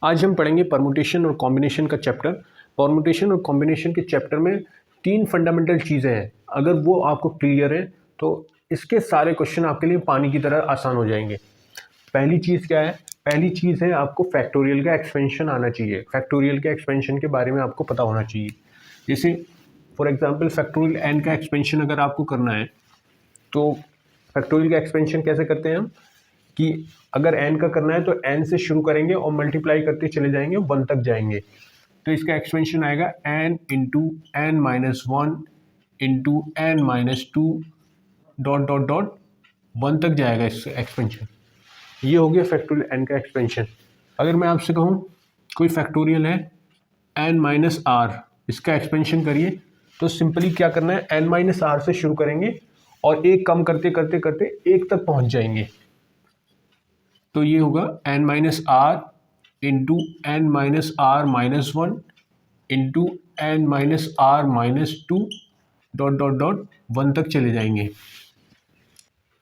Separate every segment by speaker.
Speaker 1: आज हम पढ़ेंगे परमुटेशन और कॉम्बिनेशन का चैप्टर। परमुटेशन और कॉम्बिनेशन के चैप्टर में 3 फंडामेंटल चीज़ें हैं। अगर वो आपको क्लियर है तो इसके सारे क्वेश्चन आपके लिए पानी की तरह आसान हो जाएंगे। पहली चीज़ क्या है? पहली चीज़ है आपको फैक्टोरियल का एक्सपेंशन आना चाहिए। फैक्टोरियल के एक्सपेंशन के बारे में आपको पता होना चाहिए। जैसे फॉर एग्जांपल फैक्टोरियल एन का एक्सपेंशन अगर आपको करना है तो फैक्टोरियल का एक्सपेंशन कैसे करते हैं हम कि अगर n का करना है तो n से शुरू करेंगे और मल्टीप्लाई करते चले जाएंगे 1 तक जाएंगे। तो इसका एक्सपेंशन आएगा n into n minus one into n minus two dot dot dot 1 तक जाएगा इसका एक्सपेंशन। ये हो गया फैक्टोरियल n का एक्सपेंशन। अगर मैं आपसे कहूँ कोई फैक्टोरियल है n माइनस आर, इसका एक्सपेंशन करिए, तो सिंपली क्या करना है, n माइनस आर से शुरू करेंगे और एक कम करते करते करते 1 तक पहुंच जाएंगे। तो ये होगा n minus r into n minus r minus one into n minus r minus two dot dot dot 1 तक चले जाएंगे।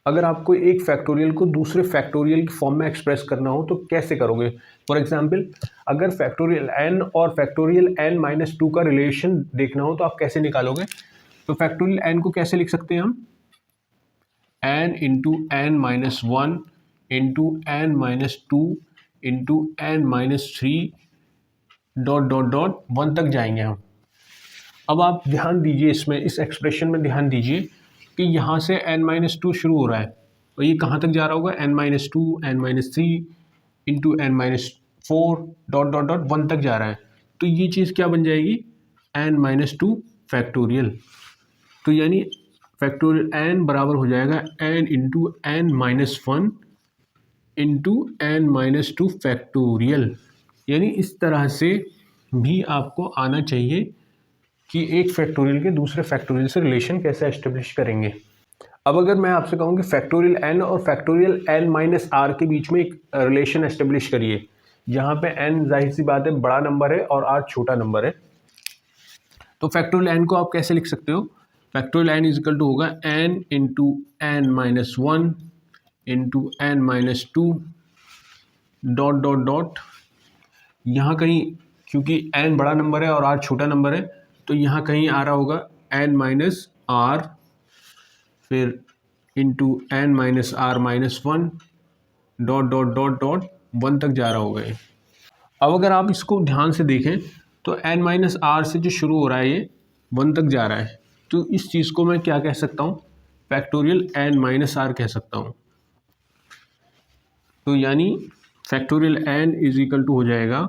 Speaker 1: अगर आपको एक फैक्टोरियल को दूसरे फैक्टोरियल की फॉर्म में एक्सप्रेस करना हो तो कैसे करोगे? फॉर एग्जांपल अगर फैक्टोरियल n और फैक्टोरियल n माइनस टू का रिलेशन देखना हो तो आप कैसे निकालोगे? तो फैक्टोरियल n को कैसे लिख सकते हैं हम? n into n minus one into n minus two into n minus three dot dot dot 1 तक जाएंगे हम। अब आप ध्यान दीजिए, इसमें इस एक्सप्रेशन में ध्यान दीजिए कि यहाँ से n माइनस टू शुरू हो रहा है और ये कहाँ तक जा रहा होगा? n minus two n minus three into n minus four dot dot dot 1 तक जा रहा है। तो ये चीज़ क्या बन जाएगी? n minus two factorial. तो यानी फैक्टोरियल n बराबर हो जाएगा n into n minus one into n minus two factorial. यानी इस तरह से भी आपको आना चाहिए कि एक फैक्टोरियल के दूसरे फैक्टोरियल से रिलेशन कैसे एस्टेब्लिश करेंगे। अब अगर मैं आपसे कहूँ कि फैक्टोरियल n और फैक्टोरियल n माइनस आर के बीच में एक रिलेशन एस्टेब्लिश करिए, जहाँ पे n जाहिर सी बात है बड़ा नंबर है और r छोटा नंबर है, तो फैक्टोरियल n को आप कैसे लिख सकते हो? Factorial n is equal to होगा n into n minus one into n minus two dot dot dot, यहाँ कहीं क्योंकि n बड़ा नंबर है और r छोटा नंबर है तो यहाँ कहीं आ रहा होगा n माइनस आर, फिर into n minus r minus one dot dot dot dot 1 तक जा रहा होगा ये। अब अगर आप इसको ध्यान से देखें तो n माइनस आर से जो शुरू हो रहा है ये 1 तक जा रहा है, तो इस चीज़ को मैं क्या कह सकता हूँ? फैक्टोरियल n माइनस आर कह सकता हूँ। तो यानी factorial n is equal to हो जाएगा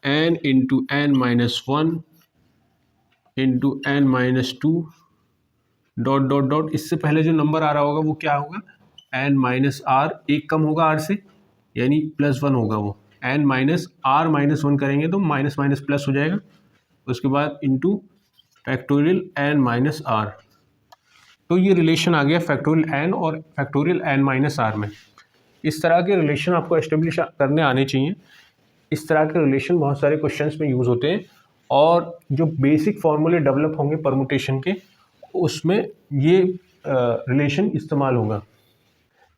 Speaker 1: n into n minus one into n minus two dot dot dot, इससे पहले जो नंबर आ रहा होगा वो क्या होगा? n माइनस आर, एक कम होगा r से यानी प्लस वन होगा वो, n minus r minus one करेंगे तो माइनस माइनस प्लस हो जाएगा, उसके बाद into factorial n minus r. तो ये रिलेशन आ गया फैक्टोरियल n और फैक्टोरियल n माइनस आर में। इस तरह के रिलेशन आपको एस्टेब्लिश करने आने चाहिए। इस तरह के रिलेशन बहुत सारे क्वेश्चंस में यूज़ होते हैं और जो बेसिक फार्मूले डेवलप होंगे परमुटेशन के, उसमें ये रिलेशन इस्तेमाल होगा।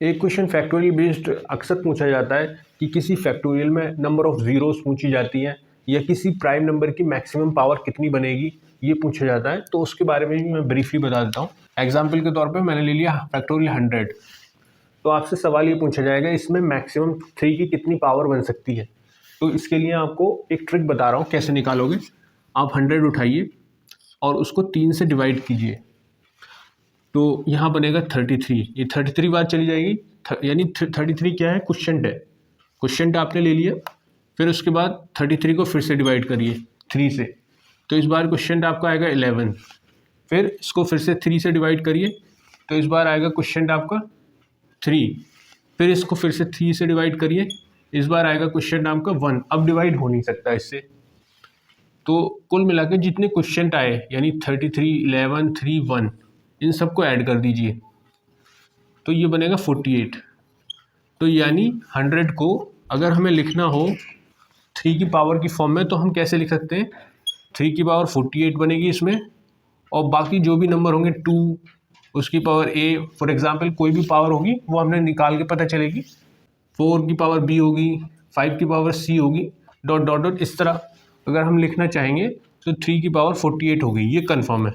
Speaker 1: एक क्वेश्चन फैक्टोरियल बेस्ड अक्सर पूछा जाता है कि किसी फैक्टोरियल में नंबर ऑफ ज़ीरोस पूछी जाती हैं या किसी प्राइम नंबर की मैक्सिमम पावर कितनी बनेगी, ये पूछा जाता है। तो उसके बारे में भी मैं ब्रीफली बता देता हूँ। एग्जाम्पल के तौर पे मैंने ले लिया फैक्टोरियल 100, तो आपसे सवाल ये पूछा जाएगा इसमें मैक्सिमम 3 की कितनी पावर बन सकती है। तो इसके लिए आपको एक ट्रिक बता रहा हूँ कैसे निकालोगे। आप 100 उठाइए और उसको 3 से डिवाइड कीजिए, तो यहाँ बनेगा 33। ये 33 बार चली जाएगी, यानी 33 क्या है? क्वोशिएंट है। क्वोशिएंट आपने ले लिया, फिर उसके बाद 33 को फिर से डिवाइड करिए 3 से, तो इस बार क्वोशिएंट आपका आएगा 11। फिर इसको फिर से 3 से डिवाइड करिए, तो इस बार आएगा क्वोशिएंट आपका 3। फिर इसको फिर से 3 से डिवाइड करिए, इस बार आएगा क्वोशिएंट आपका 1। अब डिवाइड हो नहीं सकता इससे, तो कुल मिला के जितने क्वोशिएंट आए यानी 33, 11, 3, 1, इन सबको ऐड कर दीजिए, तो ये बनेगा 48। तो यानी 100 को अगर हमें लिखना हो 3 की पावर की फॉर्म में तो हम कैसे लिख सकते हैं? 3 की पावर 48 बनेगी इसमें, और बाकी जो भी नंबर होंगे 2, उसकी पावर a, फॉर एग्जांपल कोई भी पावर होगी वो हमने निकाल के पता चलेगी। 4 की पावर b होगी, 5 की पावर c होगी, डॉट डॉट डॉट इस तरह अगर हम लिखना चाहेंगे तो 3 की पावर 48 होगी, ये कन्फर्म है।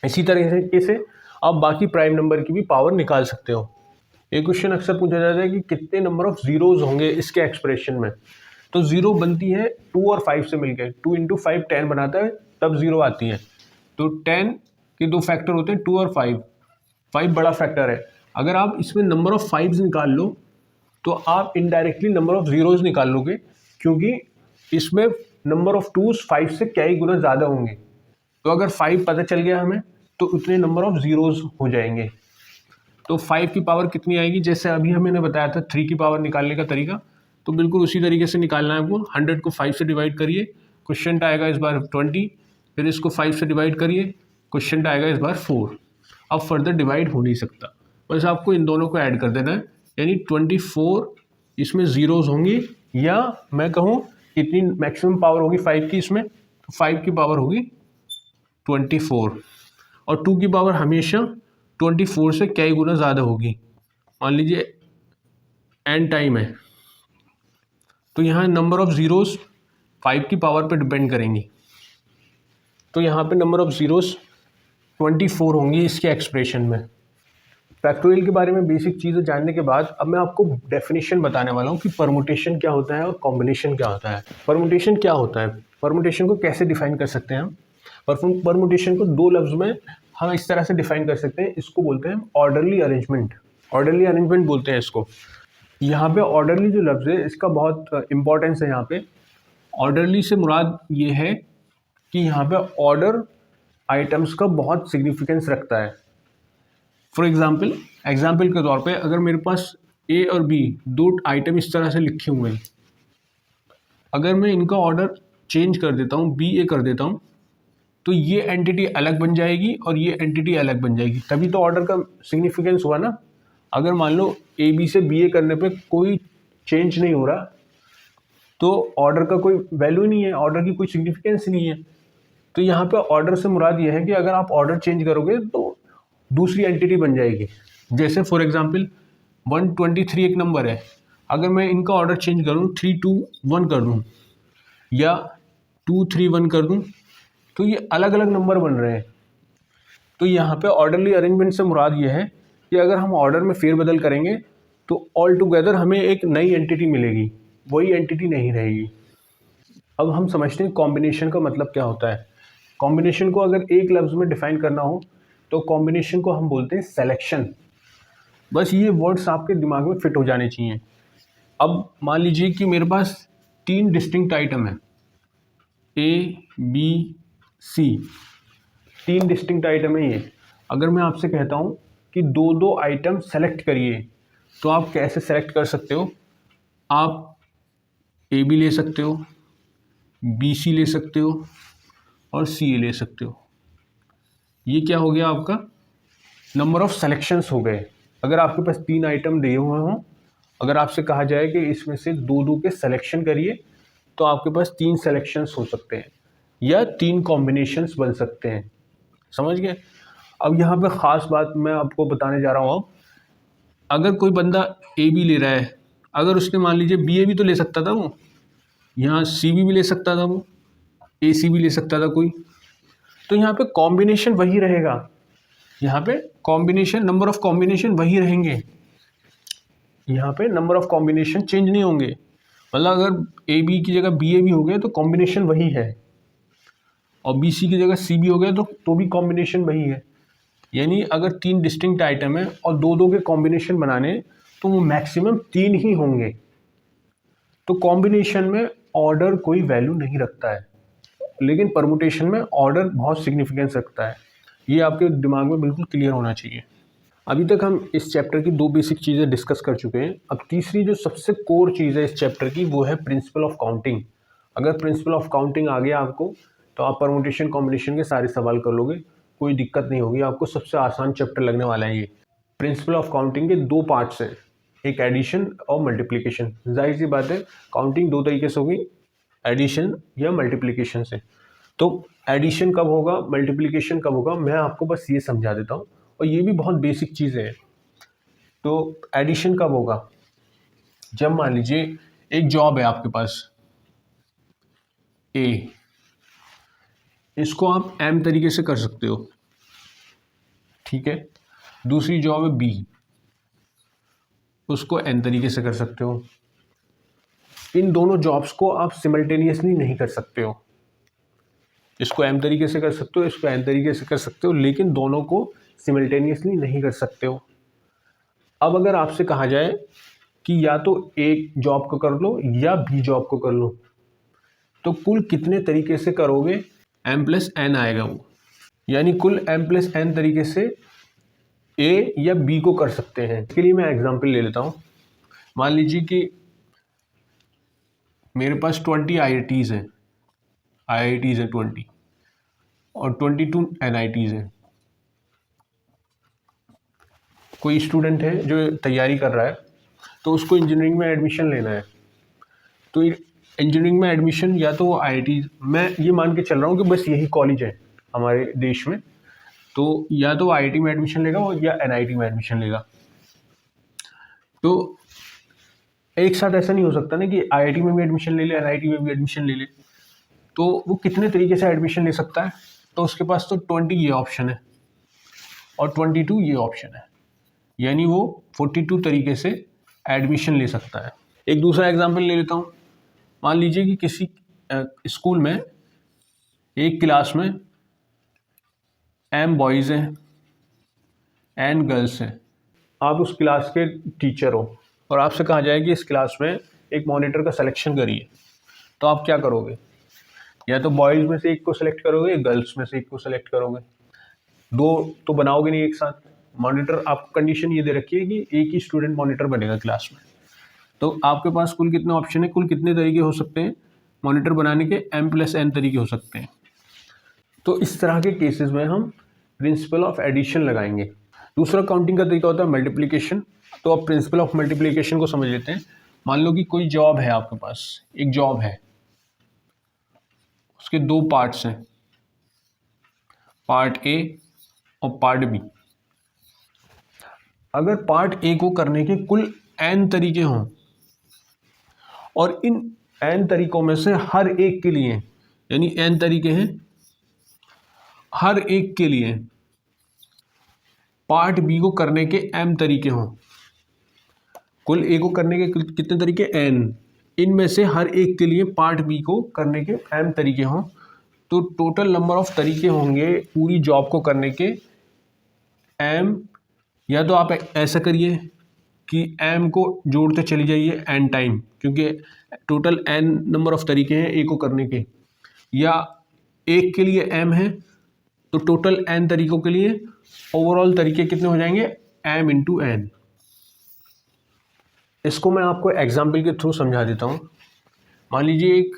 Speaker 1: इसी तरीके से आप बाकी प्राइम नंबर की भी पावर निकाल सकते हो। एक क्वेश्चन अक्सर पूछा जाता है कि कितने नंबर ऑफ जीरोज होंगे इसके एक्सप्रेशन में। तो जीरो बनती है 2 और 5 से मिलकर, 2 इंटू 5 10 बनाता है, तब जीरो आती है। तो 10 के दो फैक्टर होते हैं 2 और 5, 5 बड़ा फैक्टर है। अगर आप इसमें नंबर ऑफ 5 निकाल लो तो आप इनडायरेक्टली नंबर ऑफ जीरोज निकाल लोगे, क्योंकि इसमें नंबर ऑफ 2s 5 से क्या ही गुना ज़्यादा होंगे। तो अगर 5 पता चल गया हमें तो उतने नंबर ऑफ जीरोज हो जाएंगे। तो 5 की पावर कितनी आएगी, जैसे अभी हमने बताया था 3 की पावर निकालने का तरीका, तो बिल्कुल उसी तरीके से निकालना है आपको। 100 को 5 से डिवाइड करिए, क्वेश्चन आएगा इस बार 20, फिर इसको 5 से डिवाइड करिए, क्वेश्चन आएगा इस बार 4। अब फर्दर डिवाइड हो नहीं सकता, बस आपको इन दोनों को ऐड कर देना है, यानी 24 इसमें ज़ीरोज़ होंगी, या मैं कहूँ कितनी मैक्सिमम पावर होगी 5 की इसमें, तो 5 की पावर होगी 24, और 2 की पावर हमेशा 24 से कई गुना ज़्यादा होगी। मान लीजिए एन टाइम है, तो यहाँ नंबर ऑफ़ ज़ीरोज़ 5 की पावर पे डिपेंड करेंगी, तो यहाँ पे नंबर ऑफ़ ज़ीरोज़ 24 होंगी इसके एक्सप्रेशन में। फैक्टोरियल के बारे में बेसिक चीज़ें जानने के बाद अब मैं आपको डेफिनेशन बताने वाला हूँ कि परमुटेशन क्या होता है और कॉम्बिनेशन क्या होता है। परमुटेशन क्या होता है, परमुटेशन को कैसे डिफाइन कर सकते हैं हम। परमुटेशन को दो लफ्ज़ में हम इस तरह से डिफाइन कर सकते हैं, इसको बोलते हैं ऑर्डरली अरेंजमेंट। ऑर्डरली अरेंजमेंट बोलते हैं इसको। यहाँ पे ऑर्डरली जो लफ्ज़ है इसका बहुत इंपॉर्टेंस है। यहाँ पे ऑर्डरली से मुराद ये है कि यहाँ पे ऑर्डर आइटम्स का बहुत सिग्निफिकेंस रखता है। फॉर एग्जाम्पल के तौर पे अगर मेरे पास ए और बी दो आइटम इस तरह से लिखे हुए हैं, अगर मैं इनका ऑर्डर चेंज कर देता हूँ, बी ए कर देता हूँ, तो ये एंटिटी अलग बन जाएगी और ये एंटिटी अलग बन जाएगी, तभी तो ऑर्डर का सिग्निफिकेंस हुआ ना। अगर मान लो ए बी से बी ए करने पे कोई चेंज नहीं हो रहा तो ऑर्डर का कोई वैल्यू नहीं है, ऑर्डर की कोई सिग्निफिकेंस नहीं है। तो यहाँ पे ऑर्डर से मुराद ये है कि अगर आप ऑर्डर चेंज करोगे तो दूसरी एंटिटी बन जाएगी। जैसे फॉर एग्जांपल 123 एक नंबर है, अगर मैं इनका ऑर्डर चेंज करूँ 3 2 1 कर दूँ या 2 3 1 कर दूँ, तो ये अलग अलग नंबर बन रहे हैं। तो यहाँ पे ऑर्डरली अरेंजमेंट से मुराद ये है कि अगर हम ऑर्डर में फेरबदल करेंगे तो ऑल टुगेदर हमें एक नई एंटिटी मिलेगी, वही एंटिटी नहीं रहेगी। अब हम समझते हैं कॉम्बिनेशन का मतलब क्या होता है। कॉम्बिनेशन को अगर एक लफ्ज़ में डिफाइन करना हो तो कॉम्बिनेशन को हम बोलते हैं सेलेक्शन। बस ये वर्ड्स आपके दिमाग में फिट हो जाने चाहिए। अब मान लीजिए कि मेरे पास 3 डिस्टिंक्ट आइटम है, A B C, 3 distinct item है ये। अगर मैं आपसे कहता हूँ कि दो दो आइटम सेलेक्ट करिए, तो आप कैसे सेलेक्ट कर सकते हो। आप ए बी ले सकते हो, बी सी ले सकते हो और सी ए ले सकते हो। ये क्या हो गया, आपका नंबर ऑफ़ सेलेक्शंस हो गए। अगर आपके पास 3 आइटम दिए हुए हों, अगर आपसे कहा जाए कि इसमें से दो दो के सिलेक्शन करिए, तो आपके पास 3 सिलेक्शंस हो सकते हैं या 3 कॉम्बिनेशंस बन सकते हैं। समझ गए। अब यहाँ पे ख़ास बात मैं आपको बताने जा रहा हूँ। अब अगर कोई बंदा ए बी ले रहा है, अगर उसने मान लीजिए बी ए भी तो ले सकता था, वो यहाँ सी बी भी ले सकता था, वो ए सी भी ले सकता था कोई, तो यहाँ पे कॉम्बिनेशन वही रहेगा। यहाँ पे कॉम्बिनेशन, नंबर ऑफ़ कॉम्बिनेशन वही रहेंगे, यहाँ पे नंबर ऑफ़ कॉम्बिनेशन चेंज नहीं होंगे। मतलब अगर ए बी की जगह बी ए भी हो गया तो कॉम्बिनेशन वही है, और बी सी की जगह सी बी हो गया तो भी कॉम्बिनेशन वही है। यानी अगर 3 डिस्टिंक्ट आइटम है और दो दो के कॉम्बिनेशन बनाने, तो वो मैक्सिमम 3 ही होंगे। तो कॉम्बिनेशन में ऑर्डर कोई वैल्यू नहीं रखता है, लेकिन परमुटेशन में ऑर्डर बहुत सिग्निफिकेंस रखता है। ये आपके दिमाग में बिल्कुल क्लियर होना चाहिए। अभी तक हम इस चैप्टर की 2 बेसिक चीज़ें डिस्कस कर चुके हैं। अब तीसरी जो सबसे कोर चीज़ है इस चैप्टर की, वो है प्रिंसिपल ऑफ काउंटिंग। अगर प्रिंसिपल ऑफ काउंटिंग आ गया आपको, तो आप परमुटेशन कॉम्बिनेशन के सारे सवाल कर लोगे, कोई दिक्कत नहीं होगी। आपको सबसे आसान चैप्टर लगने वाला है ये। प्रिंसिपल ऑफ काउंटिंग के 2 पार्ट्स हैं, एक एडिशन और मल्टीप्लिकेशन। जाहिर सी बात है, काउंटिंग 2 तरीके से होगी, एडिशन या मल्टीप्लिकेशन से। तो एडिशन कब होगा, मल्टीप्लिकेशन कब होगा, मैं आपको बस ये समझा देता हूँ, और ये भी बहुत बेसिक चीज़ें हैं। तो एडिशन कब होगा, जब मान लीजिए एक जॉब है आपके पास ए, इसको आप एम तरीके से कर सकते हो, ठीक है। दूसरी जॉब है बी, उसको एन तरीके से कर सकते हो। इन दोनों जॉब्स को आप सिमल्टेनियसली नहीं कर सकते हो। इसको एम तरीके से कर सकते हो, इसको एन तरीके से कर सकते हो, लेकिन दोनों को सिमल्टेनियसली नहीं कर सकते हो। अब अगर आपसे कहा जाए कि या तो ए जॉब को कर लो या बी जॉब को कर लो, तो कुल कितने तरीके से करोगे? एम प्लस एन आएगा वो, यानी कुल एम प्लस एन तरीके से ए या बी को कर सकते हैं। इसके लिए मैं एग्जांपल ले लेता हूँ। मान लीजिए कि मेरे पास 20 IITs हैं, 20 और 22 NITs हैं। कोई स्टूडेंट है जो तैयारी कर रहा है, तो उसको इंजीनियरिंग में एडमिशन लेना है। तो इंजीनियरिंग में एडमिशन या तो वो IIT, मैं ये मान के चल रहा हूँ कि बस यही कॉलेज है हमारे देश में, तो या तो IIT में एडमिशन लेगा या NIT में एडमिशन लेगा। तो एक साथ ऐसा नहीं हो सकता ना कि IIT में भी एडमिशन ले ले, NIT में भी एडमिशन ले ले। तो वो कितने तरीके से एडमिशन ले सकता है? तो उसके पास तो 20 ये ऑप्शन है और 22 ये ऑप्शन है, यानी वो 42 तरीके से एडमिशन ले सकता है। एक दूसरा एग्जांपल ले लेता हूँ। मान लीजिए कि किसी स्कूल में एक क्लास में M बॉयज़ हैं, N गर्ल्स हैं। आप उस क्लास के टीचर हो और आपसे कहा जाए कि इस क्लास में एक मॉनिटर का सिलेक्शन करिए, तो आप क्या करोगे? या तो बॉयज़ में से एक को सिलेक्ट करोगे या गर्ल्स में से एक को सिलेक्ट करोगे। दो तो बनाओगे नहीं एक साथ। मॉनिटर, आपको कंडीशन ये दे रखी है कि एक ही स्टूडेंट मॉनिटर बनेगा क्लास में। तो आपके पास कुल कितने ऑप्शन है, कुल कितने तरीके हो सकते हैं मॉनिटर बनाने के? M प्लस N तरीके हो सकते हैं। तो इस तरह के केसेस में हम प्रिंसिपल ऑफ एडिशन लगाएंगे। दूसरा काउंटिंग का तरीका होता है मल्टीप्लिकेशन। तो अब प्रिंसिपल ऑफ मल्टीप्लिकेशन को समझ लेते हैं। मान लो कि कोई जॉब है आपके पास, एक जॉब है, उसके दो पार्ट्स हैं, पार्ट ए और पार्ट बी। अगर पार्ट ए को करने के कुल n तरीके हों और इन n तरीकों में से हर एक के लिए, यानी n तरीके हैं, हर एक के लिए पार्ट बी को करने के m तरीके हों, कुल ए को करने के कितने तरीके? n, इनमें से हर एक के लिए पार्ट बी को करने के m तरीके हों, तो टोटल नंबर ऑफ तरीके होंगे पूरी जॉब को करने के m। या तो आप ऐसा करिए कि m को जोड़ते चली जाइए n टाइम, क्योंकि टोटल n नंबर ऑफ तरीके हैं a को करने के, या एक के लिए m है तो टोटल n तरीकों के लिए ओवरऑल तरीके कितने हो जाएंगे? m into n। इसको मैं आपको एग्जाम्पल के थ्रू समझा देता हूँ। मान लीजिए एक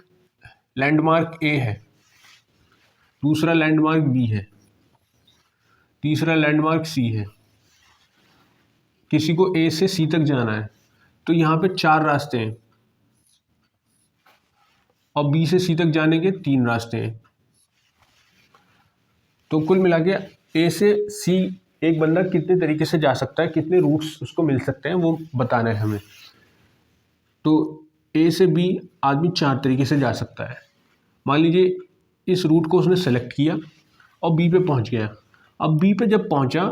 Speaker 1: लैंडमार्क A है, दूसरा लैंडमार्क B है, तीसरा लैंडमार्क C है। किसी को A से C तक जाना है, तो यहाँ पे 4 रास्ते हैं और B से C तक जाने के 3 रास्ते हैं। तो कुल मिला के A से C एक बंदा कितने तरीके से जा सकता है, कितने रूट्स उसको मिल सकते हैं, वो बताना है हमें। तो A से B आदमी 4 तरीके से जा सकता है। मान लीजिए इस रूट को उसने सेलेक्ट किया और B पे पहुंच गया। अब B पे जब पहुंचा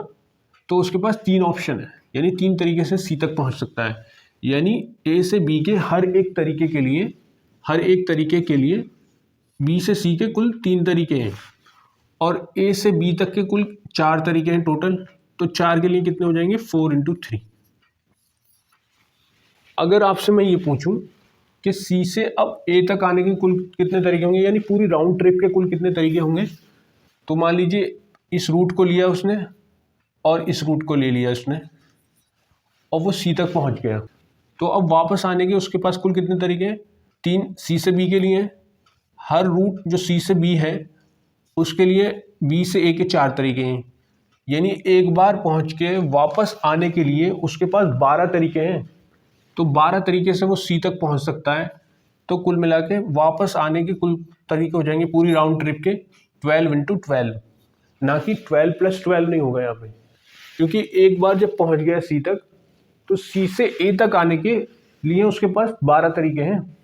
Speaker 1: तो उसके पास 3 ऑप्शन है, यानी 3 तरीके से C तक पहुंच सकता है। यानी A से B के हर एक तरीके के लिए B से C के कुल 3 तरीके हैं और A से B तक के कुल 4 तरीके हैं टोटल। तो 4 के लिए कितने हो जाएंगे? 4 इंटू 3। अगर आपसे मैं ये पूछूं कि C से अब A तक आने के कुल कितने तरीके होंगे, यानी पूरी राउंड ट्रिप के कुल कितने तरीके होंगे, तो मान लीजिए इस रूट को लिया उसने और इस रूट को ले लिया उसने और वो C तक पहुंच गया। तो अब वापस आने के उसके पास कुल कितने तरीके हैं? 3 C से B के लिए। हर रूट जो C से B है उसके लिए B से A के 4 तरीके हैं, यानी एक बार पहुंच के वापस आने के लिए उसके पास 12 तरीके हैं। तो 12 तरीके से वो C तक पहुंच सकता है। तो कुल मिला के वापस आने के कुल तरीके हो जाएंगे पूरी राउंड ट्रिप के 12 इंटू 12, ना कि 12 प्लस 12 नहीं होगा यहाँ पे, क्योंकि एक बार जब पहुंच गया C तक तो C से A तक आने के लिए उसके पास 12 तरीके हैं।